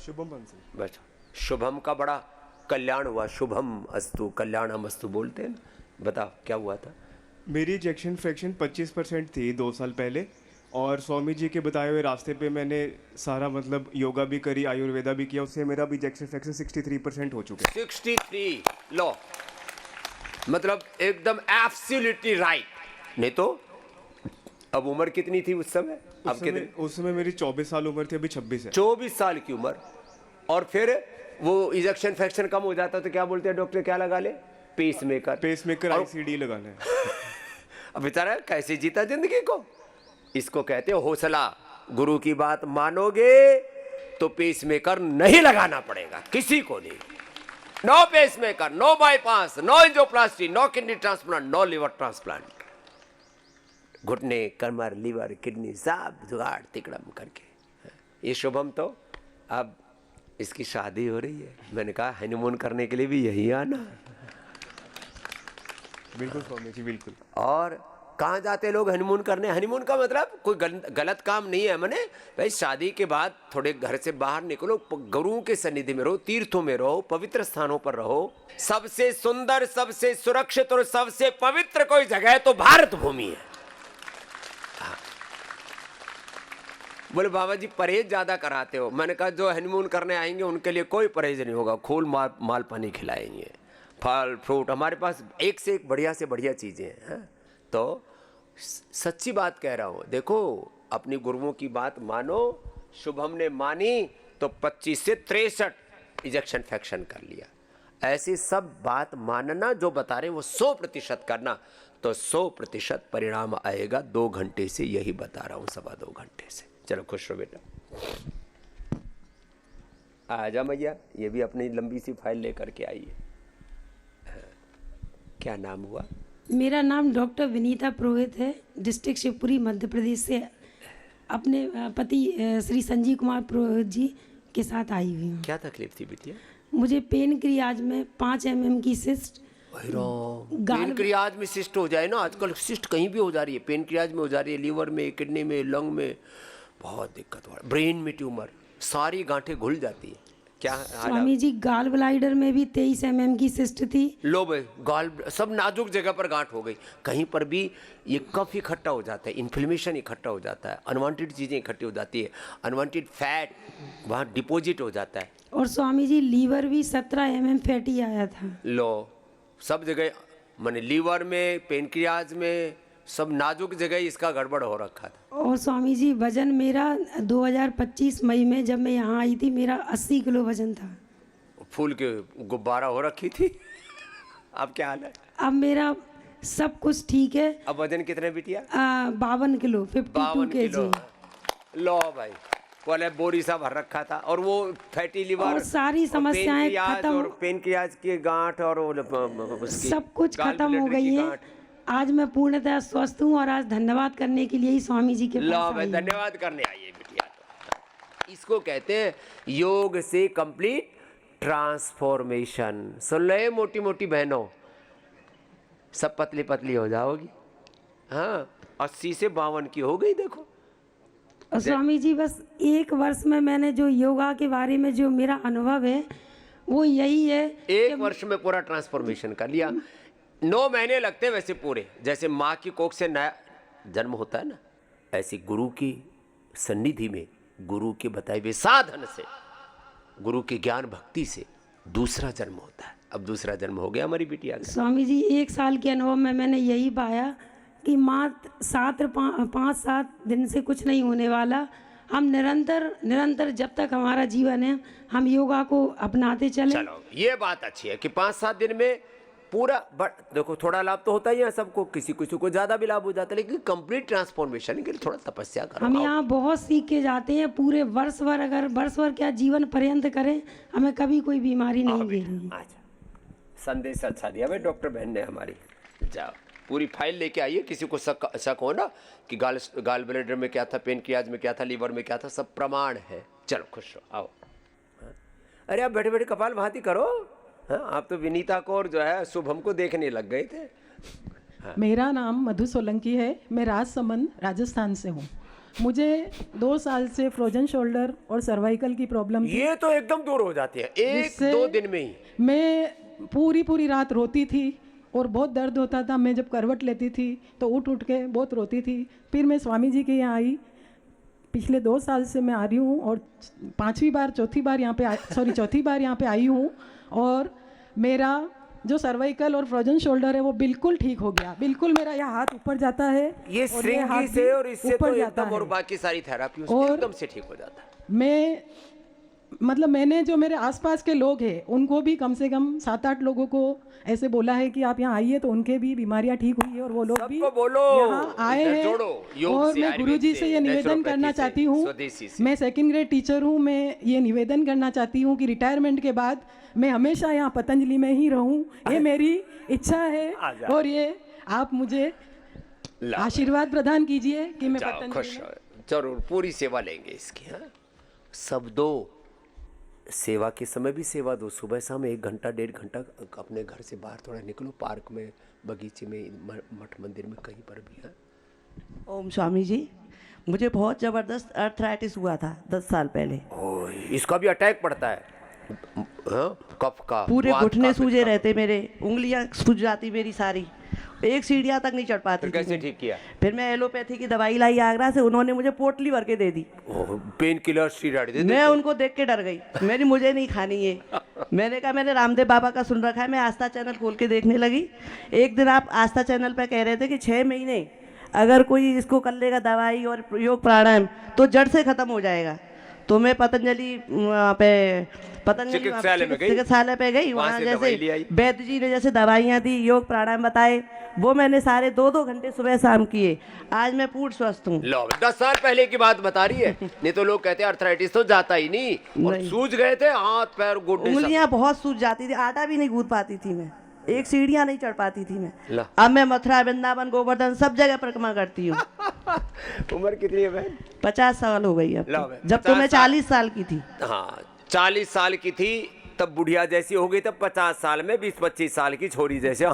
शुभम बंसल। बस शुभम का बड़ा कल्याण हुआ, शुभम अस्तु कल्याणम अस्तु बोलते हैं ना। बताओ क्या हुआ था? मेरी इजेक्शन फ्रैक्शन 25% थी 2 साल पहले, और स्वामी जी के बताए हुए रास्ते पे मैंने सारा मतलब योगा भी करी, आयुर्वेदा भी किया, उससे मेरा भी इजेक्शन फ्रैक्शन 63% हो चुका है। 63 लो, मतलब एकदम एब्सोल्युटली राइट। नहीं तो अब उम्र कितनी थी उस समय? अब कितनी? उस समय मेरी 24 साल उम्र थी, अभी 26 है। 24 साल की उम्र। और फिर वो इजेक्शन फ्रैक्शन कम हो जाता तो क्या बोलते हैं डॉक्टर, क्या लगा ले? पेसमेकर। पेसमेकर आईसीडी लगाना है। अब बेचारा कैसे जीता जिंदगी को। इसको कहते हो हौसला। गुरु की बात मानोगे तो पेसमेकर नहीं लगाना पड़ेगा किसी को नहीं। No pacemaker, no bypass, no angioplasty, no kidney transplant, no liver transplant. घुटने, कमर, लीवर, किडनी सब जुगाड़ तिकड़म करके। ये शुभम तो अब इसकी शादी हो रही है। मैंने कहा हनीमून करने के लिए भी यही आना। बिल्कुल स्वामी जी, बिल्कुल। और कहाँ जाते लोग हनीमून करने? हनीमून का मतलब कोई गलत काम नहीं है। मैंने भाई शादी के बाद थोड़े घर से बाहर निकलो, गुरुओं के सन्निधि में रहो, तीर्थों में रहो, पवित्र स्थानों पर रहो। सबसे सुंदर, सबसे सुरक्षित और सबसे पवित्र कोई जगह है तो भारत भूमि है। बोले बाबा जी परहेज ज्यादा कराते हो। मैंने कहा जो हनीमून करने आएंगे उनके लिए कोई परहेज नहीं होगा, खूल माल पानी खिलाएंगे, फल फ्रूट, हमारे पास एक से एक बढ़िया से बढ़िया चीजें हैं। तो सच्ची बात कह रहा हूं। देखो अपनी गुरुओं की बात मानो। शुभम ने मानी तो 25 से 63 इजेक्शन फ्रैक्शन कर लिया। ऐसी सब बात मानना, जो बता रहे हैं वो 100% करना, तो 100% परिणाम आएगा। 2 घंटे से यही बता रहा हूं, 2.25 घंटे से। चलो खुश रहो बेटा। आजा मैया, ये भी अपनी लंबी सी फाइल लेकर के आई है। क्या नाम हुआ? मेरा नाम डॉक्टर विनीता पुरोहित है, डिस्ट्रिक्ट शिवपुरी मध्य प्रदेश से। अपने पति श्री संजीव कुमार पुरोहित जी के साथ आई हुई हूँ। क्या तकलीफ थी बिटिया? मुझे पेनक्रियाज में 5 mm की सिस्ट। पेनक्रियाज में सिस्ट हो जाए ना, आजकल सिस्ट कहीं भी हो जा रही है, पेनक्रियाज में हो जा रही है, लीवर में, किडनी में, लंग में, बहुत दिक्कत हो रहा है। ब्रेन में ट्यूमर, सारी गांठें घुल जाती है। क्या स्वामी जी गाल ब्लाइडर में भी 23 mm की सिस्ट थी। लो भाई, गाल सब नाजुक जगह पर गांठ हो गई। कहीं पर भी ये कफ इकट्ठा हो जाता है, इन्फ्लेमेशन इकट्ठा हो जाता है, अनवांटेड चीजें इकट्ठी हो जाती है, अनवांटेड फैट वहाँ डिपॉजिट हो जाता है। और स्वामी जी लीवर भी 17 mm फैटी आया था। लो सब जगह, माने लीवर में, पेनक्रियाज में, सब नाजुक जगह इसका गड़बड़ हो रखा था। और स्वामी जी वजन मेरा 2025 मई में जब मैं यहाँ आई थी, मेरा 80 किलो वजन था। फूल के गुब्बारा हो रखी थी। अब क्या हाल है? अब मेरा सब कुछ ठीक है। अब वजन कितने बिटिया? 52 किलो, 52 kg। लो भाई, पहले बोरी सा भर रखा था, और वो फैटी लिवर और सारी समस्याएं खत्म, और पेनक्रियाज की गांठ और सब कुछ खत्म हो गई है। आज मैं पूर्णतः स्वस्थ हूँ, और आज धन्यवाद करने के लिए ही स्वामी जी के पास आई हूँ। धन्यवाद करने आई है बिटिया। इसको कहते हैं योग से कंप्लीट ट्रांसफॉर्मेशन। सुन ले मोटी मोटी बहनों, सब पतली पतली हो जाओगी। हाँ, 80 से 52 की हो गई देखो। और स्वामी जी बस 1 वर्ष में मैंने जो योगा के बारे में जो मेरा अनुभव है वो यही है। 1 वर्ष में पूरा ट्रांसफॉर्मेशन कर लिया। 9 महीने लगते हैं वैसे पूरे, जैसे माँ की कोख से नया जन्म होता है ना, ऐसे गुरु की सन्निधि में, गुरु के बताए हुए साधन से, गुरु के ज्ञान भक्ति से दूसरा जन्म होता है। अब दूसरा जन्म हो गया हमारी बिटिया का। स्वामी जी 1 साल के अनुभव में मैंने यही पाया कि मात्र 5-7 दिन से कुछ नहीं होने वाला। हम निरंतर जब तक हमारा जीवन है, हम योगा को अपनाते चले। चलो ये बात अच्छी है कि 5-7 दिन में पूरा, देखो थोड़ा लाभ तो होता ही है सबको, किसी को ज्यादा भी लाभ हो जाता है, लेकिन कंप्लीट ट्रांसफॉर्मेशन के लिए थोड़ा तपस्या करो। हम यहाँ बहुत सीख के जाते हैं। पूरे वर्ष भर, अगर वर्ष भर क्या जीवन पर्यंत करें, हमें कभी कोई बीमारी नहीं घेरेगी। संदेश अच्छा दिया भाई डॉक्टर बहन ने हमारी। जाओ पूरी फाइल लेके आइए। किसी को शक हो ना कि गाल ब्लैडर में क्या था, पेनक्रियाज में क्या था, लीवर में क्या था, सब प्रमाण है। चलो खुश रहो, आओ। अरे आप बैठे बैठे कपाल भाती करो। हाँ, आप तो विनीता को और जो है शुभम को देखने लग गए थे। हाँ। मेरा नाम मधु सोलंकी है, मैं राजसमंद राजस्थान से हूँ। मुझे 2 साल से फ्रोजन शोल्डर और सर्वाइकल की प्रॉब्लम थी। ये तो एकदम दूर हो जाती है एक जिससे 2 दिन में ही। मैं पूरी रात रोती थी और बहुत दर्द होता था। मैं जब करवट लेती थी तो उठ के बहुत रोती थी। फिर मैं स्वामी जी के यहाँ आई। पिछले 2 साल से मैं आ रही हूँ और चौथी बार यहाँ पे आई हूँ और मेरा जो सर्वाइकल और फ्रोजन शोल्डर है वो बिल्कुल ठीक हो गया। बिल्कुल मेरा यह हाथ ऊपर जाता है ये और ये हाथ श्रृंगी से भी और इससे ऊपर तो जाता एकदम, और है। बाकी सारी थेरापी और एकदम से ठीक हो जाता है। मैंने जो मेरे आसपास के लोग हैं उनको भी कम से कम 7-8 लोगों को ऐसे बोला है कि आप यहाँ आइए, तो उनके भी बीमारियाँ ठीक हुई है और वो लोग भी सबको बोलो, यहाँ आए इधर हैं। जोड़ो, योग और से, मैं आयुर्वेद गुरुजी से, से ये निवेदन नेचुरोपैथी करना से, चाहती हूँ। स्वदेशी से। मैं 2nd ग्रेड टीचर हूँ। मैं ये निवेदन करना चाहती हूँ कि रिटायरमेंट के बाद मैं हमेशा यहाँ पतंजलि में ही रहूँ। ये मेरी इच्छा है और ये आप मुझे आशीर्वाद प्रदान कीजिए कि मैं जाओ, खुश पतंजलि में। रहो। जरूर पूरी सेवा लेंगे इसकी। हाँ, सब दो, सेवा के समय भी सेवा दो। सुबह शाम 1 घंटा 1.5 घंटा अपने घर से बाहर थोड़ा निकलो, पार्क में, बगीचे में, मठ मंदिर में, कहीं पर भी। है ओम स्वामी जी, मुझे बहुत ज़बरदस्त अर्थराइटिस हुआ था 10 साल पहले। ओह, इसका भी अटैक पड़ता है। हाँ, कफ का, पूरे वात घुटने का, सूजे पित्त का। रहते मेरे, उंगलियां सूज जाती मेरी सारी, एक सीढ़ियाँ तक नहीं चढ़ पाती फिर थी कैसे मैं। ठीक किया? फिर मैं एलोपैथी की दवाई लाई आगरा से, उन्होंने मुझे पोटली भर के दे दी। पेन किलर, स्टीरॉइड दे मैं देते। उनको देख के डर गई। मुझे नहीं खानी ये। मैंने कहा मैंने रामदेव बाबा का सुन रखा है। मैं आस्था चैनल खोल के देखने लगी। एक दिन आप आस्था चैनल पे कह रहे थे कि 6 महीने अगर कोई इसको कर लेगा दवाई और योग प्राणायाम तो जड़ से खत्म हो जाएगा। तो मैं पतंजलि चिकित्सालय में गई। चिकित्सालय पे गई। वहाँ वहाँ से दवाई ले आई। जैसे वैद्य जी ने जैसे दवाइयाँ दी, योग प्राणायाम बताए, वो मैंने सारे 2-2 घंटे सुबह शाम किए। आज मैं पूर्ण स्वस्थ हूँ। लो, 10 साल पहले की बात बता रही है। नहीं तो लोग कहते हैं अर्थराइटिस तो जाता ही नहीं, और नहीं। सूज गए थे हाथ पैर घुटने सब। उंगलियां बहुत सूज जाती थी, आटा भी नहीं गूंथ पाती थी मैं, एक सीढ़ियां नहीं चढ़ पाती थी मैं। ला। अब मैं मथुरा, वृंदावन, गोवर्धन सब जगह परिक्रमा करती हूँ। उम्र कितनी है बहन? 50 साल हो गई लो अब। बहन, जब तो 50 मैं 40 साल की थी। हाँ, 40 साल की थी तब बुढ़िया जैसी हो गई, तब 50 साल में 20-25 साल की छोरी जैसे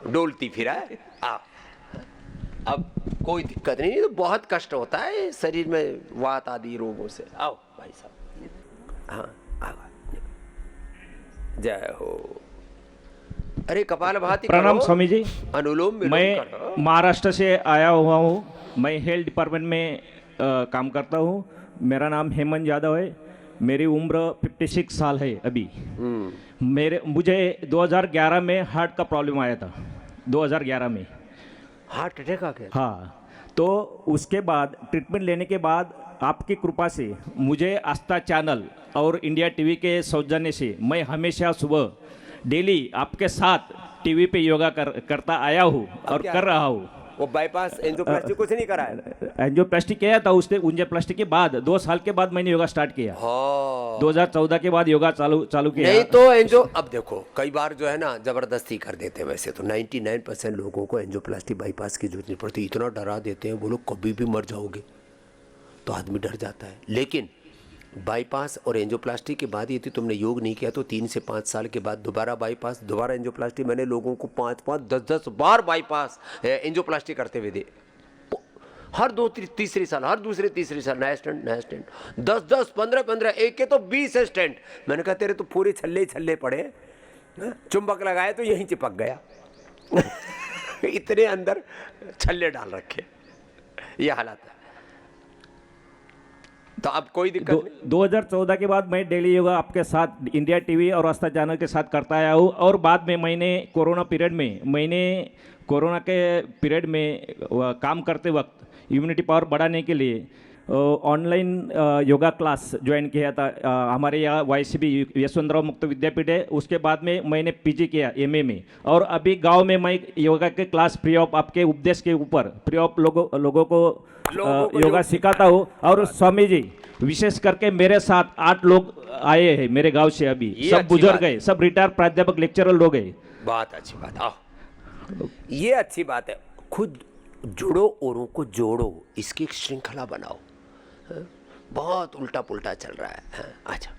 डोलती फिरा है। अब कोई दिक्कत नहीं। तो बहुत कष्ट होता है शरीर में वात आदि रोगों से। आओ भाई साहब। हाँ, आओ। जय हो। अरे कपालभाति प्रणाम करो, स्वामी जी। अनुलोम विलोम मैं करो। महाराष्ट्र से आया हुआ हूँ। मैं हेल्थ डिपार्टमेंट में काम करता हूँ। मेरा नाम हेमंत यादव है। मेरी उम्र 56 साल है अभी। मुझे 2011 में हार्ट का प्रॉब्लम आया था। 2011 में हार्ट अटैक आ गया? हाँ, तो उसके बाद ट्रीटमेंट लेने के बाद आपकी कृपा से मुझे आस्था चैनल और इंडिया टीवी के सौजन्य से मैं हमेशा सुबह डेली आपके साथ टीवी पे योगा करता आया हूँ और क्या कर रहा हूँ। वो बाईपास एंजियोप्लास्टी कुछ नहीं कराया? एंजियोप्लास्टी किया था। उसने एंजियोप्लास्टी के बाद 2 साल के बाद मैंने योगा स्टार्ट किया। हाँ। 2014 के बाद योगा चालू किया। नहीं तो एंजो, अब देखो कई बार जो है ना जबरदस्ती कर देते हैं। वैसे तो 99% लोगों को एंजियोप्लास्टी बाईपास की जरूरत नहीं पड़ती। इतना डरा देते हैं वो लोग, कभी भी मर जाओगे, तो आदमी डर जाता है। लेकिन बाईपास और एंजियोप्लास्टी के बाद यदि तुमने योग नहीं किया तो 3 से 5 साल के बाद दोबारा बाईपास, दोबारा एंजियोप्लास्टी। मैंने लोगों को 5-5, 10-10 बार बाईपास एंजियोप्लास्टी करते हुए दे। हर 2-3 साल, हर दूसरे तीसरे साल नया स्टेंट, नया स्टेंट, 10-10, 15-15, एक के तो 20 स्टेंट। मैंने कहा तेरे तो पूरे छल्ले छल्ले पड़े, चुंबक लगाए तो यहीं चिपक गया। इतने अंदर छल्ले डाल रखे, ये हालत है। तो अब कोई दिक्कत नहीं। 2014 के बाद मैं डेली योगा आपके साथ इंडिया टीवी और आस्था चैनल के साथ करता आया हूँ। और बाद में मैंने कोरोना के पीरियड में काम करते वक्त इम्यूनिटी पावर बढ़ाने के लिए ऑनलाइन योगा क्लास ज्वाइन किया था। हमारे यहाँ YCB यशवंतराव मुक्त विद्यापीठ है। उसके बाद में मैंने PG किया MA में। और अभी गांव में मैं योगा के क्लास फ्री ऑफ, आपके उपदेश के ऊपर फ्री ऑफ लोगों को योगा सिखाता हूँ। और स्वामी जी विशेष करके मेरे साथ 8 लोग आए हैं मेरे गांव से अभी। सब बुजुर्ग है, सब रिटायर्ड प्राध्यापक लेक्चरर लोग हैं। बात अच्छी बात। आओ, ये अच्छी बात है। खुद जुड़ो, औरों को जोड़ो, इसकी एक श्रृंखला बनाओ। बहुत उल्टा पुल्टा चल रहा है। अच्छा,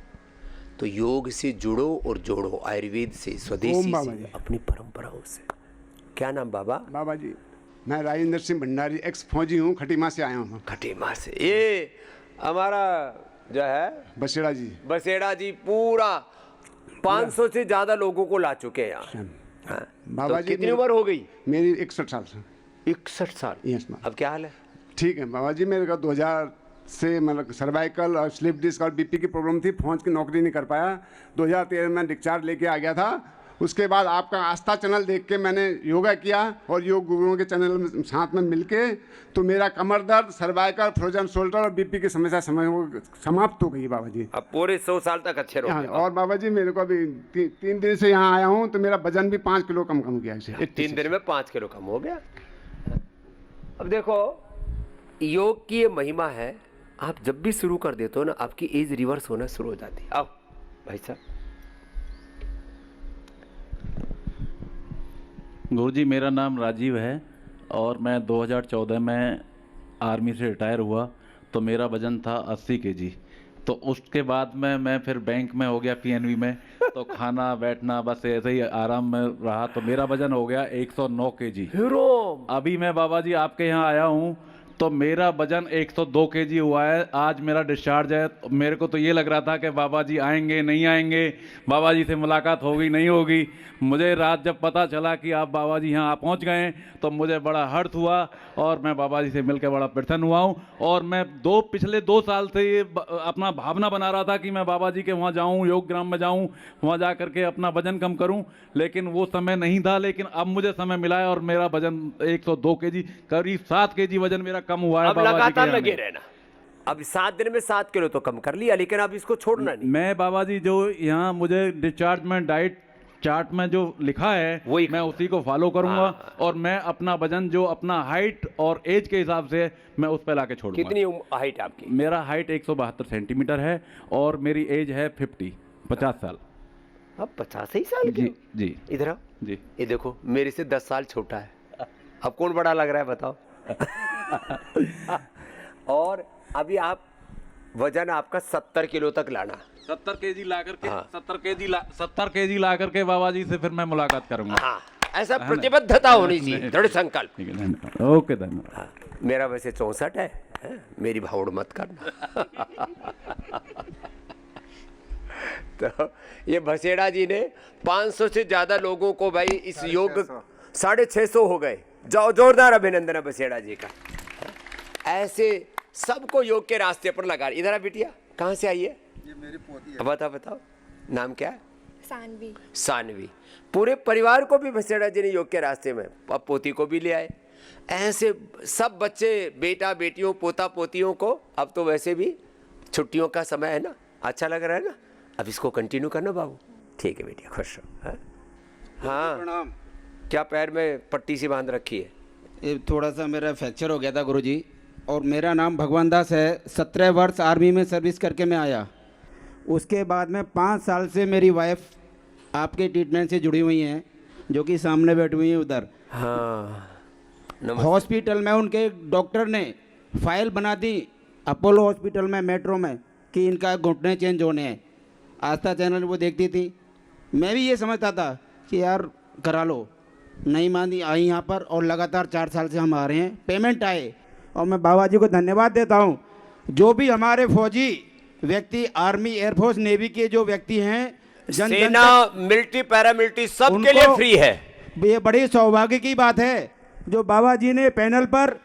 तो योग से जुड़ो और जोड़ो, आयुर्वेद से, स्वदेशी से, अपनी परंपराओं से। क्या नाम बाबा? बाबा जी मैं राजेंद्र सिंह भंडारी एक्स फौजी हूँ, खटीमा से आया हूँ। खटीमा से। ये हमारा जो है बसेड़ा जी। बसेड़ा जी पूरा 500 से ज्यादा लोगों को ला चुके हैं यहाँ। हाँ। बाबा तो जी कितनी उम्र हो गई? मेरी 61 साल से। 61 साल। Yes ma'am. अब क्या हाल है? ठीक है बाबा जी, मेरे को 2000 से मतलब सर्वाइकल और स्लिप डिस्क और बीपी की प्रॉब्लम थी, फौज की नौकरी नहीं कर पाया। 2013 में डिस्चार्ज लेके आ गया था। उसके बाद आपका आस्था चैनल देख के मैंने योगा किया और योग गुरुओं के चैनल में साथ में मिलके तो मेरा कमर दर्द, सर्वाइकल, फ्रोजन शोल्डर और बीपी की समस्या समाप्त हो गई बाबा जी। अब पूरे 100 साल तक अच्छे रहोगे। और बाबा जी मेरे को अभी 3 दिन से यहाँ आया हूँ तो मेरा वजन भी 5 किलो कम किया इसे। 3 दिन में 5 किलो कम हो गया। अब देखो योग की ये महिमा है, आप जब भी शुरू कर देते हो ना आपकी एज रिवर्स होना शुरू हो जाती है। आओ भाई साहब। गुरुजी मेरा नाम राजीव है और मैं 2014 में आर्मी से रिटायर हुआ तो मेरा वज़न था 80 केजी। तो उसके बाद में मैं फिर बैंक में हो गया पीएनबी में, तो खाना बैठना बस ऐसे ही आराम में रहा तो मेरा वज़न हो गया 109 केजी। अभी मैं बाबा जी आपके यहाँ आया हूँ तो मेरा वजन 102 केजी हुआ है। आज मेरा डिस्चार्ज है। तो मेरे को तो ये लग रहा था कि बाबा जी आएंगे नहीं आएंगे, बाबा जी से मुलाकात होगी नहीं होगी। मुझे रात जब पता चला कि आप बाबा जी यहाँ पहुँच गए तो मुझे बड़ा हर्ष हुआ और मैं बाबा जी से मिलकर बड़ा प्रसन्न हुआ हूँ। और मैं पिछले 2 साल से ये अपना भावना बना रहा था कि मैं बाबा जी के वहाँ जाऊँ, योग ग्राम में जाऊँ, वहाँ जा करके अपना वजन कम करूँ, लेकिन वो समय नहीं था। लेकिन अब मुझे समय मिला है और मेरा वजन 102 केजी, करीब 7 केजी वजन मेरा कम हुआ है। अब लगातार लगे रहना। अब 7 दिन में 7 किलो तो कम कर लिया, लेकिन अब इसको छोड़ना नहीं। मैं बाबा जी जो यहाँ मुझे डिस्चार्ज में डाइट चार्ट में जो लिखा है वही मैं उसी को फॉलो करूंगा। और मैं अपना वजन जो अपना हाइट और एज के हिसाब से मैं उस पर लाके छोड़ूंगा। कितनी हाइट आपकी? मेरा हाइट 172 सेंटीमीटर है और मेरी एज है 50 साल। अब 50 ही साल की? जी इधर आओ जी। ये देखो मेरे से 10 साल छोटा है। अब कौन बड़ा लग रहा है बताओ? और अभी आप वजन आपका 70 किलो तक लाना। 70 केजी ला करके हाँ। 70 केजी ला करके बाबा जी से फिर मैं मुलाकात करूंगा। हाँ, ऐसा प्रतिबद्धता होनी चाहिए, दृढ़ संकल्प। ठीक है, धन्यवाद। ओके धन्यवाद। हाँ, मेरा वैसे 64 है, मेरी भावड़ मत करना। तो ये भसेड़ा जी ने 500 से ज्यादा लोगों को भाई इस योग 650 हो गए। जाओ जोरदार अभिनंदन है भसेड़ा जी का। ऐसे सबको योग के रास्ते पर लगा। इधर आ बिटिया, कहाँ से आई है? ये मेरी पोती है। बताओ नाम क्या है? सानवी। सानवी। पूरे परिवार को भी भसेड़ा जी ने योग के रास्ते में, अब पोती को भी ले आए। ऐसे सब बच्चे, बेटा बेटियों, पोता पोतियों को, अब तो वैसे भी छुट्टियों का समय है ना, अच्छा लग रहा है ना, अब इसको कंटिन्यू करना बाबू। ठीक है बेटिया, खुश रहो। हाँ प्रणाम। क्या पैर में पट्टी सी बांध रखी है? ये थोड़ा सा मेरा फ्रैक्चर हो गया था गुरुजी। और मेरा नाम भगवान दास है। 17 वर्ष आर्मी में सर्विस करके मैं आया। उसके बाद में 5 साल से मेरी वाइफ आपके ट्रीटमेंट से जुड़ी हुई हैं, जो कि सामने बैठी हुई हैं उधर। हाँ, हॉस्पिटल में उनके डॉक्टर ने फाइल बना दी अपोलो हॉस्पिटल में, मेट्रो में, कि इनका घुटने चेंज होने हैं। आस्था चैनल वो देखती थी। मैं भी ये समझता था कि यार करा लो, नहीं मानी, आई यहाँ पर और लगातार 4 साल से हम आ रहे हैं, पेमेंट आए। और मैं बाबा जी को धन्यवाद देता हूँ। जो भी हमारे फौजी व्यक्ति, आर्मी, एयरफोर्स, नेवी के जो व्यक्ति हैं, सेना, मिलिट्री, पैरामिलिट्री, सबके लिए फ्री है। ये बड़ी सौभाग्य की बात है जो बाबा जी ने पैनल पर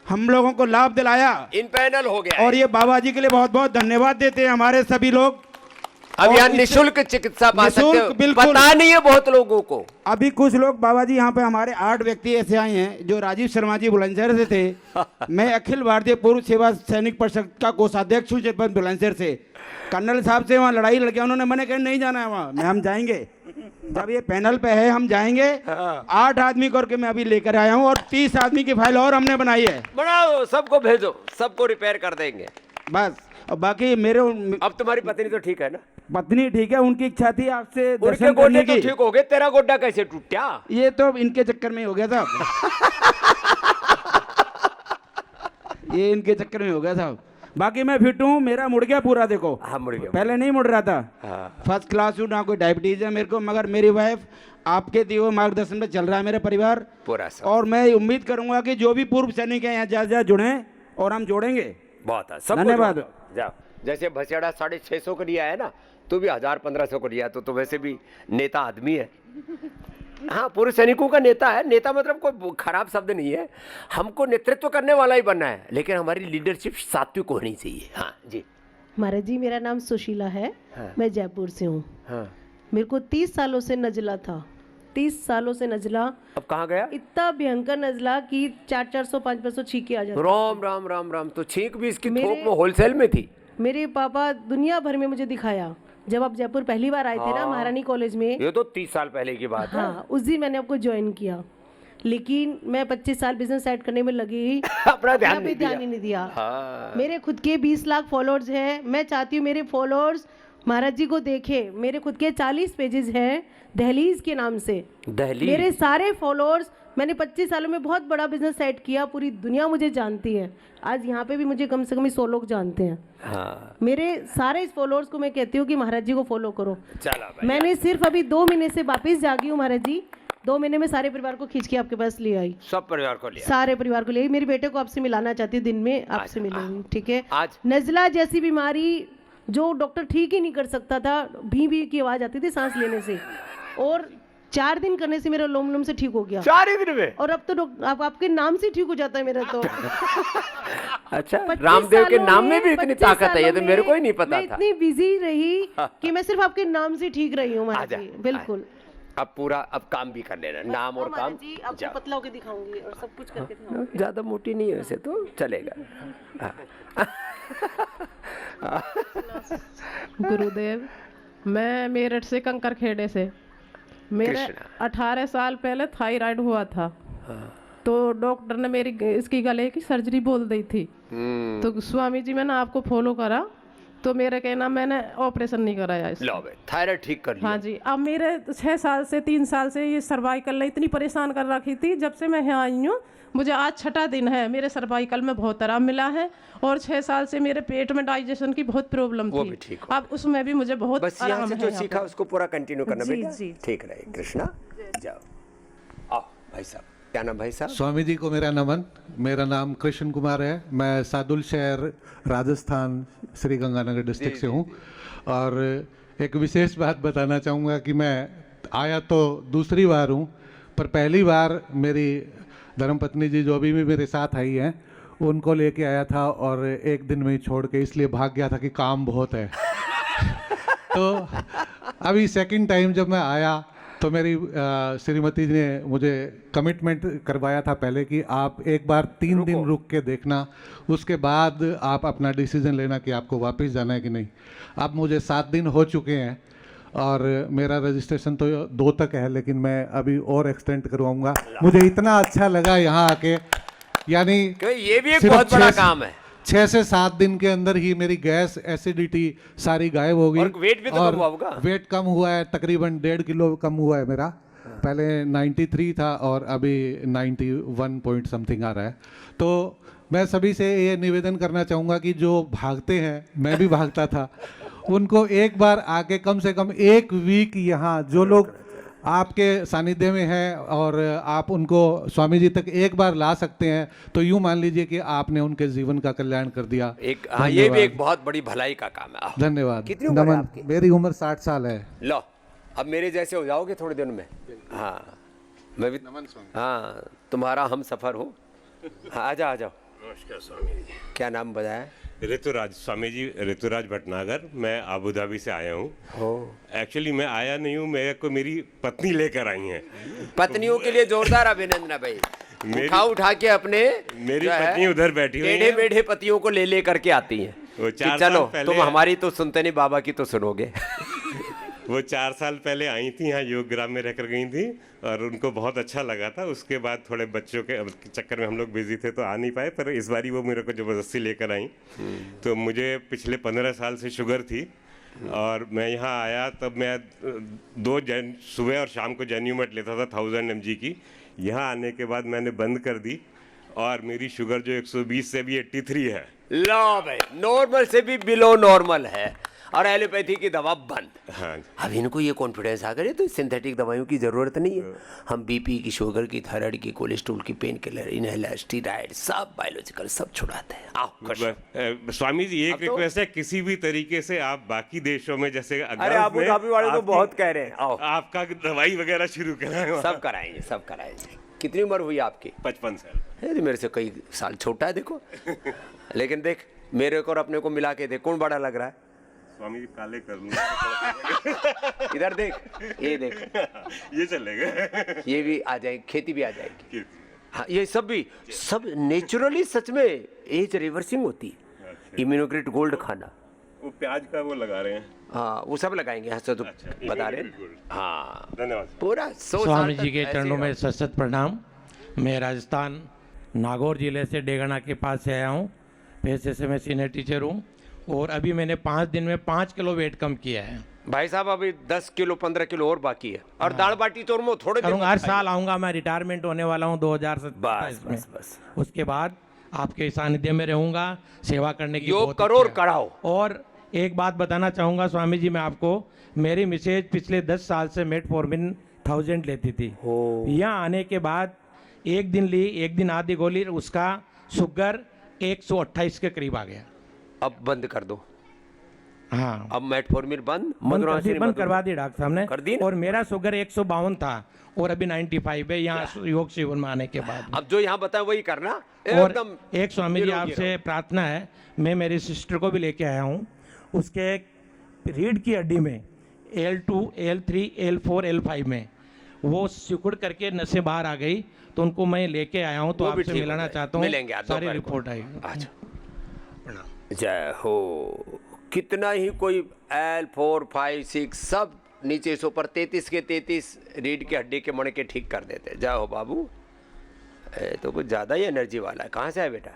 हम लोगों को लाभ दिलाया। इन पैनल हो गया और ये बाबा जी के लिए बहुत बहुत धन्यवाद देते हैं हमारे सभी लोग। अब यहाँ निःशुल्क चिकित्सा पा सकते हो। बिल्कुल पता नहीं है बहुत लोगों को। अभी कुछ लोग बाबा जी यहाँ पे हमारे 8 व्यक्ति ऐसे आए हैं जो राजीव शर्मा जी बुलंदशहर से थे। मैं अखिल भारतीय पूर्व सेवा सैनिक परिषद का कोषाध्यक्ष हूँ जनपद बुलंदशहर से। कर्नल साहब से वहाँ लड़ाई लड़ गया, उन्होंने मैंने कहा नहीं जाना है वहाँ, मैं हम जाएंगे। जब ये पैनल पे है हम जाएंगे। 8 आदमी करके मैं अभी लेकर आया हूँ और 30 आदमी की फाइल और हमने बनाई है। बनाओ, सबको भेजो, सबको रिपेयर कर देंगे बस। और बाकी मेरे अब तुम्हारी पत्नी तो ठीक है ना? पत्नी ठीक है, उनकी इच्छा थी आपसे उनके दर्शन गोड्डे करने तो की। ठीक हो गए, तेरा गोड्डा कैसे टूटा? ये तो इनके चक्कर में ही हो गया था। ये इनके चक्कर में हो गया था। बाकी मैं फिट हूँ, मेरा मुड़ गया पूरा, देखो हाँ मुड़ गया। पहले नहीं मुड़ रहा था। हाँ। फर्स्ट क्लास हूँ, ना कोई डायबिटीज़ है मेरे को, मगर मेरी वाइफ आपके दिए हुए मार्गदर्शन में चल रहा है मेरा परिवार पूरा सब। और मैं उम्मीद करूँगा कि जो भी पूर्व सैनिक हैं यहाँ ज़्यादा जुड़ें और हम जोड़ेंगे। बहुत है, सब धन्यवाद। जाओ। जैसे भसेड़ा 650 को लिया है ना, तू भी 1000-1500 को लिया, तो वैसे भी नेता आदमी है। हाँ, पूर्व सैनिकों का नेता है। नेता मतलब कोई खराब शब्द नहीं है, हमको नेतृत्व करने वाला ही बनना है, लेकिन हमारी लीडरशिप सात्विक होनी चाहिए। हाँ जी। महाराज जी, मेरा नाम सुशीला है। हाँ। मैं जयपुर से हूँ। हाँ। मेरे को 30 सालों से नजला था, 30 सालों से नजला। अब कहाँ गया? इतना भयंकर नजला कि 400-500 छींके आ जाती। राम राम राम राम। तो छींक भी इसकी थोक में होलसेल में थी। मेरे पापा दुनिया भर में मुझे दिखाया। जब आप जयपुर पहली बार आए थे ना, महारानी कॉलेज में, ये तो 30 साल पहले की बात है। हाँ, उस दिन मैंने आपको ज्वाइन किया, लेकिन मैं 25 साल बिजनेस सेट करने में लगी, अपना ध्यान भी ध्यान ही नहीं दिया। हाँ। मेरे खुद के 20 लाख फॉलोअर्स हैं। मैं चाहती हूँ मेरे फॉलोअर्स महाराज जी को देखे। मेरे खुद के 40 पेजेस हैं दहलीज के नाम से। दहलीज? मेरे सारे फॉलोअर्स, मैंने 25 सालों में बहुत बड़ा बिजनेस सेट किया, पूरी दुनिया मुझे जानती है। आज यहाँ पे भी मुझे कम से कम 100 लोग जानते हैं। हाँ। मेरे सारे फॉलोअर्स को मैं कहती हूँ कि महाराज जी को फॉलो करो। चला भाई। मैंने सिर्फ अभी 2 महीने से वापिस जागी हूँ महाराज जी। 2 महीने में सारे परिवार को खींच के आपके पास ले आई। सब परिवार को लिया? सारे परिवार को ले आई। मेरे बेटे को आपसे मिलाना चाहती हूँ, दिन में आपसे मिलूंगी, ठीक है? आज नजला जैसी बीमारी जो डॉक्टर ठीक ही नहीं कर सकता था, भी की आवाज आती थी सांस लेने से, और 4 दिन करने से मेरा लोम लोम से ठीक हो गया। 4 दिन में? और अब तो आपके नाम से ठीक हो जाता है मेरा तो। अच्छा, रामदेव के नाम में भी इतनी ताकत है, ये तो मेरे को ही नहीं पता था। मैं इतनी बिजी रही कि मैं सिर्फ आपके नाम से ठीक रही हूँ महाराज जी। बिल्कुल। अब पूरा अब काम भी कर लेना, नाम और काम। जी, आपको पतला होके दिखाऊंगी और सब कुछ करके दिखाऊंगी। ज्यादा मोटी नहीं है वैसे तो चलेगा। गुरुदेव, मैं मेरठ से कंकर खेड़े से, मेरे 18 साल पहले थायराइड हुआ था। तो डॉक्टर ने मेरी इसकी गले की सर्जरी बोल दी थी। तो स्वामी जी मैंने आपको फॉलो करा, तो मेरे कहना मैंने ऑपरेशन नहीं कराया इसका। थायराइड ठीक कर लिया। हाँ जी। अब मेरे 6 साल से 3 साल से ये सर्वाइकल ने इतनी परेशान कर रखी थी, जब से मैं यहाँ आई हूँ मुझे आज 6ठा दिन है, मेरे सर्वाइकल में बहुत आराम मिला है। और 6 साल से मेरे पेट में डाइजेशन की बहुत प्रॉब्लम थी, अब उसमें भी मुझे बहुत बस आराम यहाँ से है। जो सीखा उसको पूरा कंटिन्यू करना बेटा। ठीक रहे। कृष्णा जाओ। आओ भाई साहब, क्या नाम भाई साहब? स्वामी जी को मेरा नमन। मेरा नाम कृष्ण कुमार है। मैं सादुल शहर राजस्थान श्री गंगानगर डिस्ट्रिक्ट से हूँ। और एक विशेष बात बताना चाहूँगा कि मैं आया तो दूसरी बार हूँ, पर पहली बार मेरी धर्मपत्नी जी जो अभी भी मेरे साथ आई हैं उनको लेके आया था, और एक दिन में ही छोड़ के इसलिए भाग गया था कि काम बहुत है। तो अभी सेकंड टाइम जब मैं आया तो मेरी श्रीमती ने मुझे कमिटमेंट करवाया था पहले कि आप एक बार 3 दिन रुक के देखना, उसके बाद आप अपना डिसीजन लेना कि आपको वापस जाना है कि नहीं। अब मुझे 7 दिन हो चुके हैं और मेरा रजिस्ट्रेशन तो 2 तक है, लेकिन मैं अभी और एक्सटेंड करवाऊंगा। मुझे इतना अच्छा लगा यहाँ आके, यानी ये भी एक बहुत बड़ा काम है। 6 से 7 दिन के अंदर ही मेरी गैस एसिडिटी सारी गायब हो गई। और वेट भी तो कम हुआ होगा? वेट कम हुआ है, तकरीबन 1.5 किलो कम हुआ है मेरा। पहले 93 था और अभी 91 पॉइंट समथिंग आ रहा है। तो मैं सभी से ये निवेदन करना चाहूँगा कि जो भागते हैं, मैं भी भागता था, उनको एक बार आके कम से कम 1 वीक यहाँ जो लोग आपके सानिध्य में है और आप उनको स्वामी जी तक एक बार ला सकते हैं, तो यूँ मान लीजिए कि आपने उनके जीवन का कल्याण कर दिया। हाँ, ये भी एक बहुत बड़ी भलाई का काम है। धन्यवाद। कितनी उम्र है आपकी? मेरी उम्र 60 साल है। लो, अब मेरे जैसे हो जाओगे थोड़े दिन में। हाँ, मैं भी हाँ तुम्हारा हम सफर हूँ। हाँ, आ जाओ आ जाओ। नमस्कार स्वामी जी। क्या नाम बताया? ऋतुराज। स्वामी जी ऋतुराज भटनागर। मैं अबू धाबी से आया हूँ। एक्चुअली मैं आया नहीं हूँ, मेरे को मेरी पत्नी लेकर आई हैं। पत्नियों के लिए जोरदार अभिनंदन भाई। उठा के अपने मेरी पत्नी उधर बैठी हुई है, टेढ़े पतियों को ले करके आती हैं। वो 4 चलो साल पहले तुम हमारी तो सुनते नहीं, बाबा की तो सुनोगे। वो 4 साल पहले आई थी, यहाँ योग ग्राम में रहकर गई थी और उनको बहुत अच्छा लगा था। उसके बाद थोड़े बच्चों के चक्कर में हम लोग बिजी थे तो आ नहीं पाए, पर इस बारी वो मेरे को ज़बरदस्ती लेकर आई। तो मुझे पिछले 15 साल से शुगर थी और मैं यहाँ आया तब मैं 2 सुबह और शाम को जेन्यूमेट लेता था 1000 mg की। यहाँ आने के बाद मैंने बंद कर दी और मेरी शुगर जो 120 से भी 83 है। लो भाई, नॉर्मल से भी बिलो नॉर्मल है और एलोपैथी की दवा बंद। हाँ। अब इनको ये कॉन्फिडेंस आ गया तो सिंथेटिक दवाइयों की जरूरत नहीं है। हम बीपी की, शुगर की, थायराइड की, कोलेस्ट्रॉल की, पेन किलर, इनहेलर, स्टीरॉइड, सब बायोलॉजिकल सब छुड़ाते हैं। आओ स्वामी जी एक रिक्वेस्ट है, किसी भी तरीके से आप बाकी देशों में जैसे अरे अबू धाबी वाले तो बहुत कह रहे हैं, आओ आपका दवाई वगैरह शुरू कराएं। सब कराएंगे, सब कराएंगे। कितनी उम्र हुई आपकी? 55 साल। अरे मेरे से कई साल छोटा है देखो। लेकिन देख मेरे को और अपने को मिला के देख, कौन बड़ा लग रहा है? स्वामी जी काले कर लूं। इधर देख, ये देख, ये चलेगा। ये भी आ जाएगी, खेती भी आ जाएगी। हाँ, ये सब भी सब नेचुरली सच में एज रिवर्सिंग होती है। इम्यूनोग्रेट गोल्ड खाना, वो प्याज का वो लगा रहे हैं। हाँ वो सब लगाएंगे। हाँ तो बता रहे हैं। हाँ धन्यवाद। पूरा 100 स्वामी जी के चरणों में सशक्त प्रणाम। मैं राजस्थान नागौर जिले से डेगना के पास से आया हूँ। पेशे से मैं सीनियर टीचर हूँ और अभी मैंने 5 दिन में 5 किलो वेट कम किया है। भाई साहब अभी 10 किलो 15 किलो और बाकी है। और दाल बाटी चूरमा थोड़े दिन हर साल आऊँगा। मैं रिटायरमेंट होने वाला हूँ 2027 में। बस उसके बाद आपके सानिध्य में रहूँगा, सेवा करने की योग करो और कराओ। और एक बात बताना चाहूँगा स्वामी जी मैं आपको, मेरी मिसेज पिछले 10 साल से मेटफॉर्मिन 1000 लेती थी। यहाँ आने के बाद एक दिन ली, एक दिन आधी गोली, उसका शुगर 128 के करीब आ गया। अब बंद कर दो। हाँ अब मेटफॉर्मिन बंद करवा दी डॉक्टर साहब ने, कर दी। और मेरा शुगर 152 था और अभी 95 है यहाँ योग शिविर में आने के बाद। अब जो यहाँ बताया वही करना। और एक स्वामी जी आपसे प्रार्थना है, मैं मेरी सिस्टर को भी लेके आया हूँ। उसके रीढ़ की हड्डी में L2, L3, L4, L5 में वो सिकुड़ करके नसें बाहर आ गई, तो उनको मैं लेके आया हूँ। तो आपसे मिलाना चाहता हूँ, सारी रिपोर्ट आई। जय हो। कितना ही कोई L4, 5, 6 सब नीचे से ऊपर 33 के 33 रीढ़ की हड्डी के मणके ठीक कर देते। जय हो बाबू। तो कुछ ज्यादा ही एनर्जी वाला है। कहाँ से है बेटा?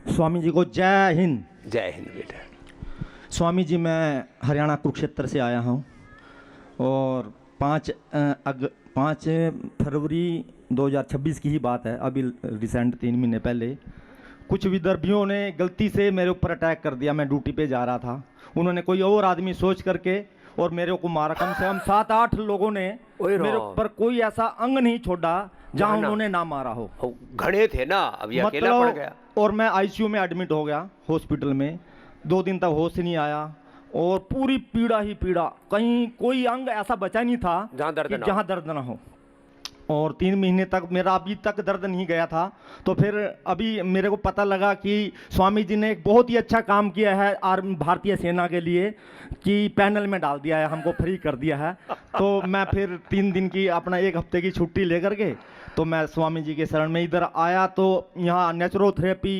स्वामी जी को जय हिंद। जय हिंद बेटा। स्वामी जी मैं हरियाणा कुरुक्षेत्र से आया हूँ और 5 फरवरी 2026 की ही बात है। अभी रिसेंट 3 महीने पहले कुछ विदर्भियों ने गलती से मेरे ऊपर अटैक कर दिया। मैं ड्यूटी पे जा रहा था, उन्होंने कोई और आदमी सोच करके और मेरे को मारा। कम से कम 7-8 लोगों ने मेरे ऊपर कोई ऐसा अंग नहीं छोड़ा जहां उन्होंने ना मारा हो। घड़े थे ना, अब ये अकेला पड़ गया। और मैं आईसीयू में एडमिट हो गया हॉस्पिटल में। 2 दिन तक होश नहीं आया और पूरी पीड़ा ही पीड़ा, कहीं कोई अंग ऐसा बचा नहीं था जहां दर्द ना हो। और 3 महीने तक मेरा अभी तक दर्द नहीं गया था। तो फिर अभी मेरे को पता लगा कि स्वामी जी ने एक बहुत ही अच्छा काम किया है भारतीय सेना के लिए, कि पैनल में डाल दिया है, हमको फ्री कर दिया है। तो मैं फिर 3 दिन की अपना 1 हफ्ते की छुट्टी लेकर के तो मैं स्वामी जी के शरण में इधर आया। तो यहाँ नेचुरोथेरेपी,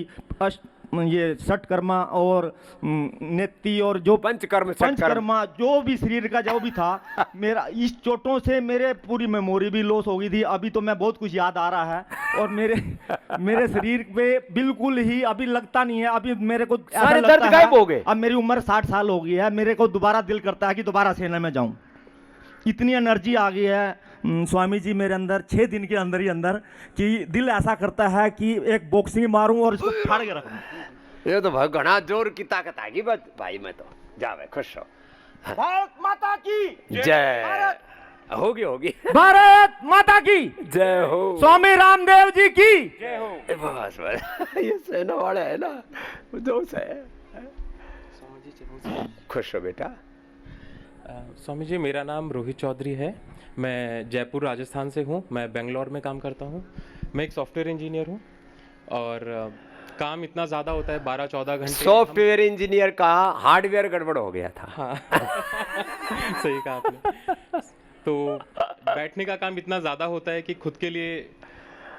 ये षटकर्मा और नेति और जो पंचकर्मा जो भी शरीर का जो भी था, मेरा इस चोटों से मेरे पूरी मेमोरी भी लॉस हो गई थी। अभी तो मैं बहुत कुछ याद आ रहा है और मेरे शरीर पे बिल्कुल ही अभी लगता नहीं है। अभी मेरे को सारे दर्द गायब हो गए। अब मेरी उम्र 60 साल हो गई है, मेरे को दोबारा दिल करता है कि दोबारा सेना में जाऊं। इतनी एनर्जी आ गई है स्वामी जी मेरे अंदर 6 दिन के अंदर ही अंदर, कि दिल ऐसा करता है कि एक बॉक्सिंग मारूं और इसको फाड़ के रखूं। ये तो भाई घना जोर की ताकत आ गई भाई। मैं तो जावे खुश हो। भारत माता की जय। होगी भारत माता की जय हो। स्वामी रामदेव जी की जय हो। बस ये सेना वाला है ना, दोस्त है। खुश हो बेटा। स्वामी जी मेरा नाम रोहित चौधरी है। मैं जयपुर राजस्थान से हूँ। मैं बेंगलोर में काम करता हूँ। मैं एक सॉफ्टवेयर इंजीनियर हूँ और काम इतना ज़्यादा होता है 12-14 घंटे। सॉफ्टवेयर इंजीनियर का हार्डवेयर गड़बड़ हो गया था। हाँ सही कहा आपने। तो बैठने का काम इतना ज़्यादा होता है कि खुद के लिए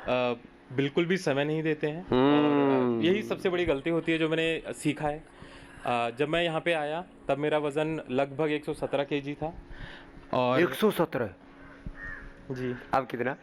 बिल्कुल भी समय नहीं देते हैं। और यही सबसे बड़ी गलती होती है जो मैंने सीखा है। जब मैं यहाँ पे आया तब मेरा वज़न लगभग 117 kg था। और 117 जी। अब कितना?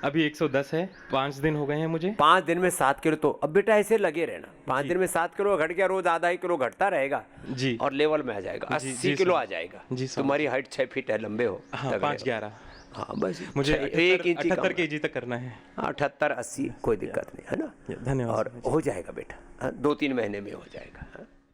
अभी 110 है। 5 दिन हो गए हैं मुझे। 5 दिन में 7 किलो। तो अब बेटा ऐसे लगे रहना, 5 दिन में 7 किलो घट गया, रोज आधा 1 किलो घटता रहेगा जी। और लेवल में आ जाएगा, 80 किलो आ जाएगा जी। तुम्हारी हाइट 6 फीट है, लंबे हो। हाँ, 5'11". हाँ बस मुझे 1 इंच केजी तक करना है। 78-80 कोई दिक्कत नहीं है ना। धन्यवाद। और हो जाएगा बेटा, 2-3 महीने में हो जाएगा।